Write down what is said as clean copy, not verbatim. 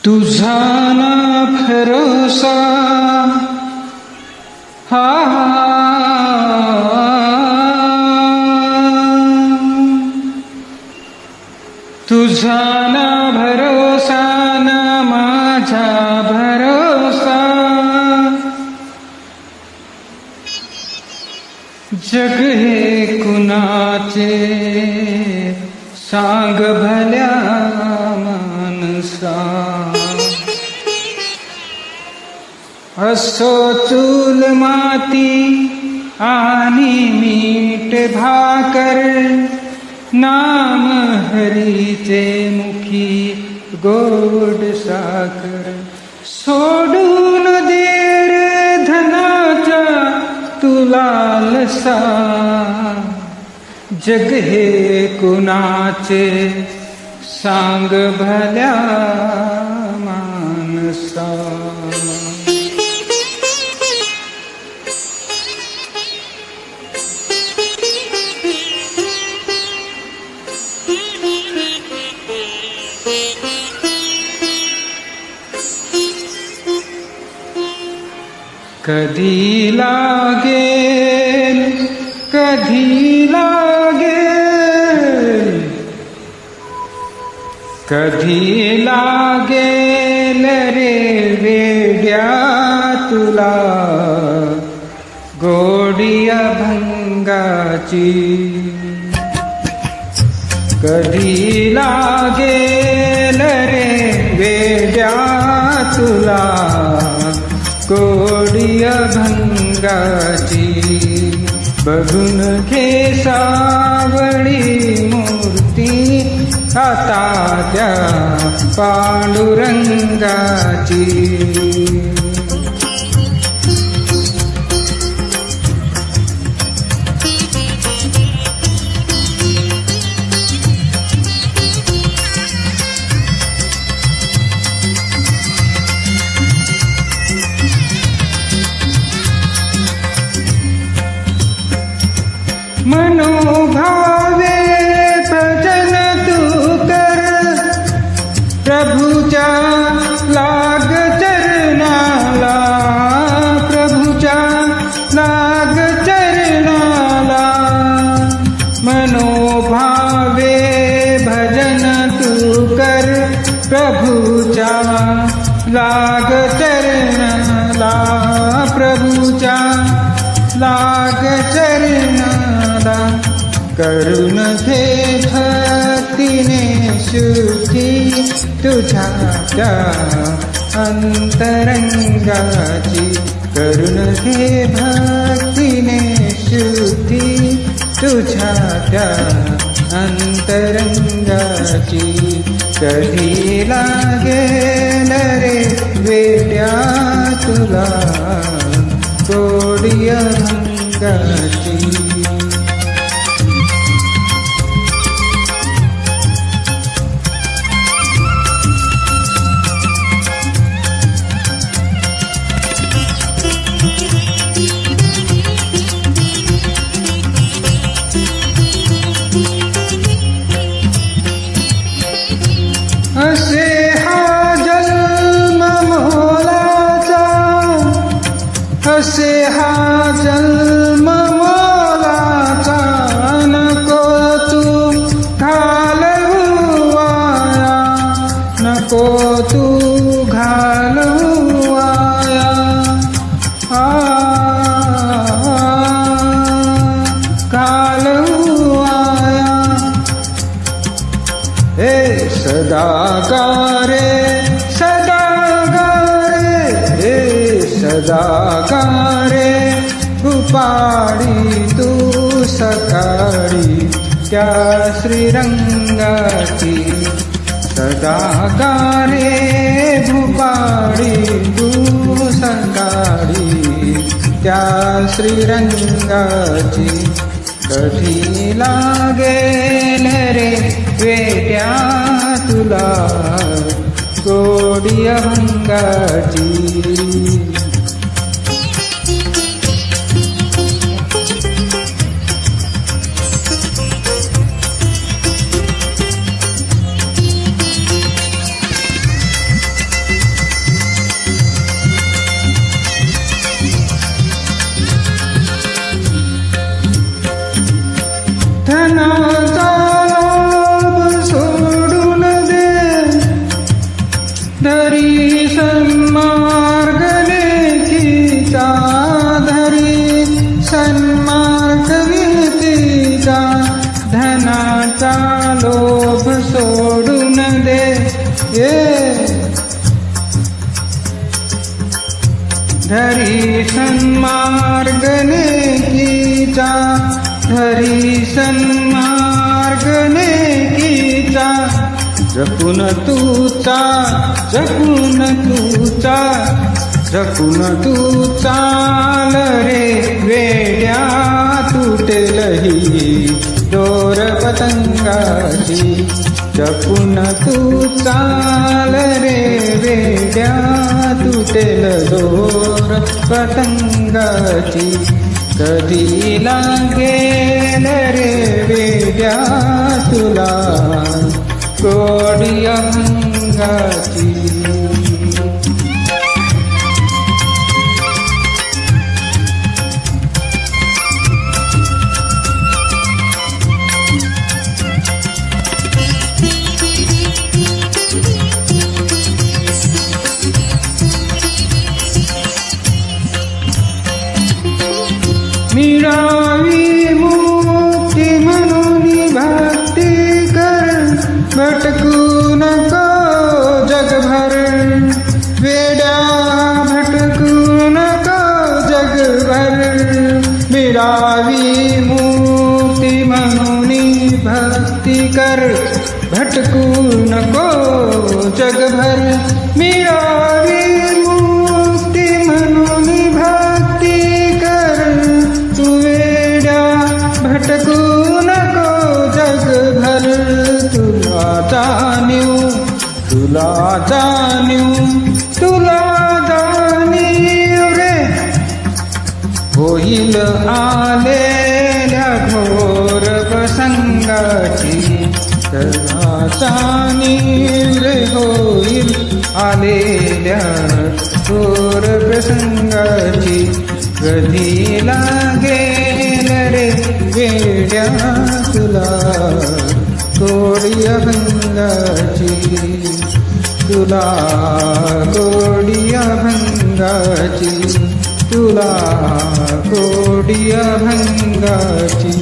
तुझा ना भरोसा हा तुझा ना भरोसा ना माझा भरोसा जग हे कुणाचे सांग भल्या माणसा असो चूल माती आणि मीठ भाकर नाम हरीचे मुखी गोड साखर सोडून दे रे धनाचा तुला लसा जग हे कुणाचे सांग भल्या माणसा कधी लागेल कधी लागेल कधी लागेल रे वेड्या तुला गोडी अभंगाची कधी लागेल रे वेड्या तुला गोडी अभंगाची बघून घे सावळी मूर्ती आता त्या पांडुरंगाची मनोभावे भजन तू कर प्रभुच्या लाग चरणाला प्रभुच्या लाग चरणाला मनोभावे भजन तू कर प्रभुच्या लाग चरणाला प्रभुच्या लाग चरणाला करुण घे भक्तीने शुद्धी तुझ्या त्या अंतरंगाची करुण घे भक्तीने शुद्धी तुझ्या त्या अंतरंगाची कधी लागेल रे वेड्या तुला गोडी अभंगाची असे हा जन्म मोलाचा असे हा जन्म मोलाचा नको तू घालवू वाया नको तू घालवू वाया घालवू वाया हे सदा गारे हे सदा गारे भूपाळी तू सकाळी त्या श्रीरंगाची सदा गारे भूपाळी तू सकाळी त्या श्रीरंगाची कधी लागेल रे वेड्या तुला गोडी अभंगाची धनाचा लोभ सोडून दे, धरी सन्मार्ग लेकीचा, धरी सन्मार्ग लेकीचा, धनाचा लोभ सोडून दे. धरी सन्मार्ग लेकीचा, धरी सन्मार्ग लेकीचा, जपून तूचा, जपून तूचा, जपून तू चाल रे वेड्या, तुटेल ही दोर पतंगाची. जपून तू चाल रे वेड्या, तुटेल दोर पतंगाची. कधी लागेल रे वेड्या तुला गोडी अंगाची. मिळावी मुक्ती म्हणून भक्ती कर, भटकू नको जगभर वेड्या, भटकू नको जगभर. मिळावी मुक्ती म्हणून भक्ती कर, भटकू नको जगभर. मिळावी मुक्ती म्हणून भक्ती कर, तू वेड्या भटकू नको जगभर. तुला जाणीव, तुला जाणीव, तुला जाणीव रे होईल आलेल्या घोर प्रसंगाची. तुला जाणीव रे होईल आलेल्या घोर प्रसंगाची. कधी लागेल रे वेड्या तुला गोडी अभंगाची, तुला गोडी अभंगाची, तुला गोडी अभंगाची.